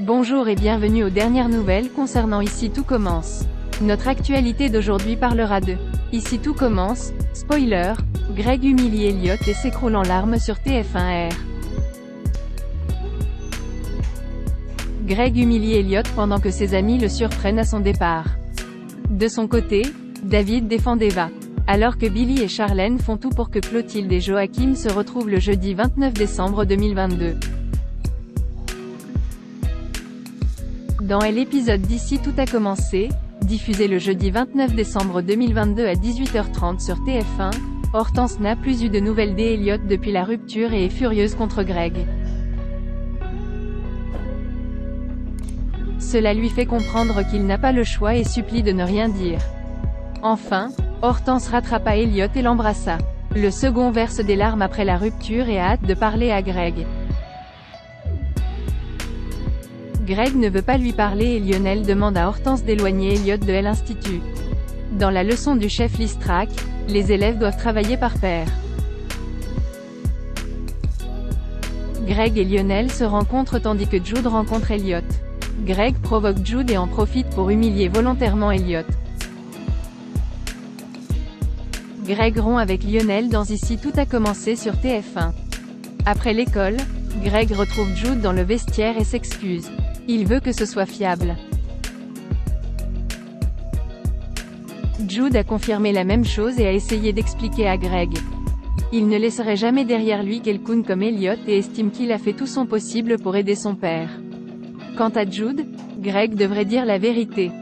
Bonjour et bienvenue aux dernières nouvelles concernant Ici tout commence. Notre actualité d'aujourd'hui parlera de Ici tout commence, spoiler, Greg humilie Elliot et s'écroule en larmes sur TF1R. Greg humilie Elliot pendant que ses amis le surprennent à son départ. De son côté, David défend Eva. Alors que Billy et Charlène font tout pour que Clotilde et Joachim se retrouvent le jeudi 29 décembre 2022. Dans l'épisode d'Ici tout a commencé, diffusé le jeudi 29 décembre 2022 à 18h30 sur TF1, Hortense n'a plus eu de nouvelles d'Elliot depuis la rupture et est furieuse contre Greg. Cela lui fait comprendre qu'il n'a pas le choix et supplie de ne rien dire. Enfin, Hortense rattrapa Elliot et l'embrassa. Le second verse des larmes après la rupture et a hâte de parler à Greg. Greg ne veut pas lui parler et Lionel demande à Hortense d'éloigner Elliot de l'Institut. Dans la leçon du chef Listrac, les élèves doivent travailler par paire. Greg et Lionel se rencontrent tandis que Jude rencontre Elliot. Greg provoque Jude et en profite pour humilier volontairement Elliot. Greg rompt avec Lionel dans Ici tout a commencé sur TF1. Après l'école, Greg retrouve Jude dans le vestiaire et s'excuse. Il veut que ce soit fiable. Jude a confirmé la même chose et a essayé d'expliquer à Greg. Il ne laisserait jamais derrière lui quelqu'un comme Elliot et estime qu'il a fait tout son possible pour aider son père. Quant à Jude, Greg devrait dire la vérité.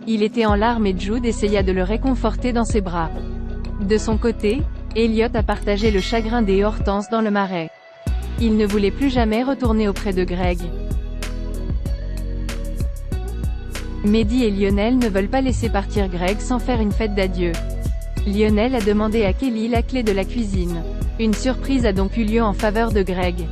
Il était en larmes et Jude essaya de le réconforter dans ses bras. De son côté, Elliot a partagé le chagrin des Hortense dans le marais. Il ne voulait plus jamais retourner auprès de Greg. Mehdi et Lionel ne veulent pas laisser partir Greg sans faire une fête d'adieu. Lionel a demandé à Kelly la clé de la cuisine. Une surprise a donc eu lieu en faveur de Greg.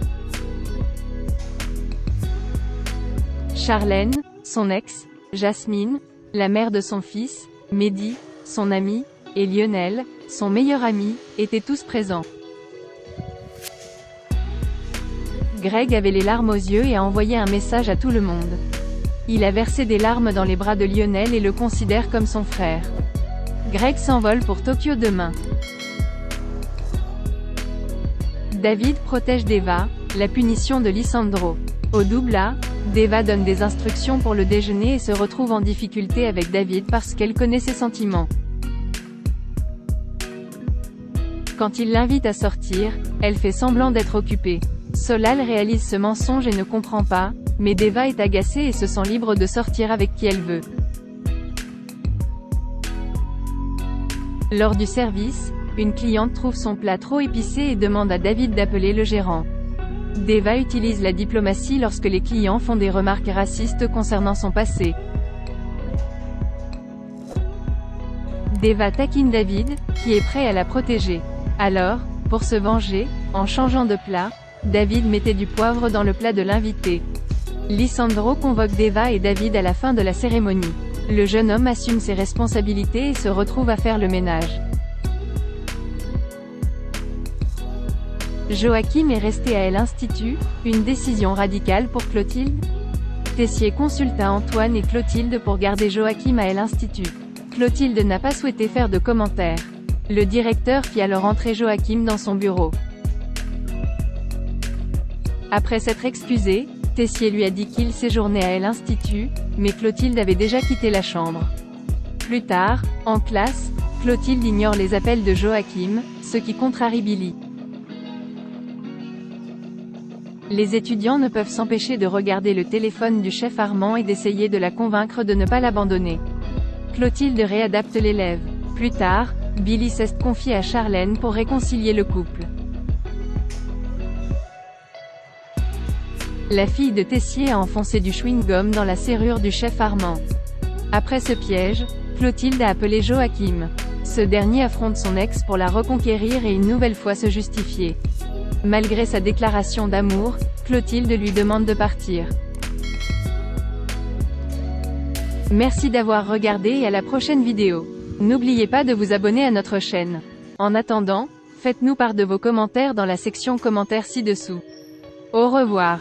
Charlène, son ex, Jasmine, la mère de son fils, Mehdi, son ami, et Lionel, son meilleur ami, étaient tous présents. Greg avait les larmes aux yeux et a envoyé un message à tout le monde. Il a versé des larmes dans les bras de Lionel et le considère comme son frère. Greg s'envole pour Tokyo demain. David protège Deva, la punition de Lisandro. Au double A, Deva donne des instructions pour le déjeuner et se retrouve en difficulté avec David parce qu'elle connaît ses sentiments. Quand il l'invite à sortir, elle fait semblant d'être occupée. Solal réalise ce mensonge et ne comprend pas, mais Deva est agacée et se sent libre de sortir avec qui elle veut. Lors du service, une cliente trouve son plat trop épicé et demande à David d'appeler le gérant. Deva utilise la diplomatie lorsque les clients font des remarques racistes concernant son passé. Deva taquine David, qui est prêt à la protéger. Alors, pour se venger, en changeant de plat, David mettait du poivre dans le plat de l'invité. Lisandro convoque Deva et David à la fin de la cérémonie. Le jeune homme assume ses responsabilités et se retrouve à faire le ménage. Joachim est resté à l'Institut, une décision radicale pour Clotilde. Tessier consulta Antoine et Clotilde pour garder Joachim à l'Institut. Clotilde n'a pas souhaité faire de commentaires. Le directeur fit alors entrer Joachim dans son bureau. Après s'être excusé, Tessier lui a dit qu'il séjournait à l'Institut, mais Clotilde avait déjà quitté la chambre. Plus tard, en classe, Clotilde ignore les appels de Joachim, ce qui contrarie Billy. Les étudiants ne peuvent s'empêcher de regarder le téléphone du chef Armand et d'essayer de la convaincre de ne pas l'abandonner. Clotilde réadapte l'élève. Plus tard, Billy s'est confié à Charlène pour réconcilier le couple. La fille de Tessier a enfoncé du chewing-gum dans la serrure du chef Armand. Après ce piège, Clotilde a appelé Joachim. Ce dernier affronte son ex pour la reconquérir et une nouvelle fois se justifier. Malgré sa déclaration d'amour, Clotilde lui demande de partir. Merci d'avoir regardé et à la prochaine vidéo. N'oubliez pas de vous abonner à notre chaîne. En attendant, faites-nous part de vos commentaires dans la section commentaires ci-dessous. Au revoir.